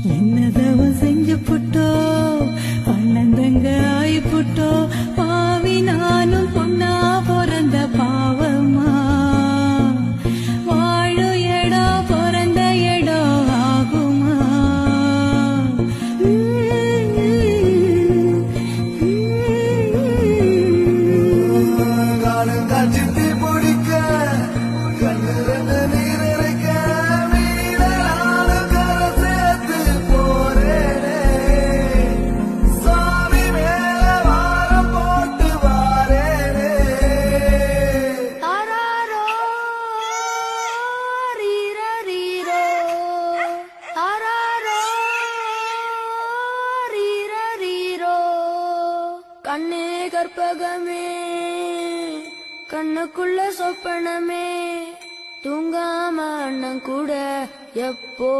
என்னதவ செஞ்சு புட்டோ பன்னந்தங்க ஆயி புட்டோ பாவி நானும் பொண்ணா பிறந்த பாவமா வாழு இடம் பிறந்த இடம் ஆகுமா காலங்காட்சி பிடிக்க கண்ணில் நீர் இறைக்க கண்ணே கற்பகமே கண்ணுக்குள்ள சொப்பனமே தூங்காம அண்ணன் கூட எப்போ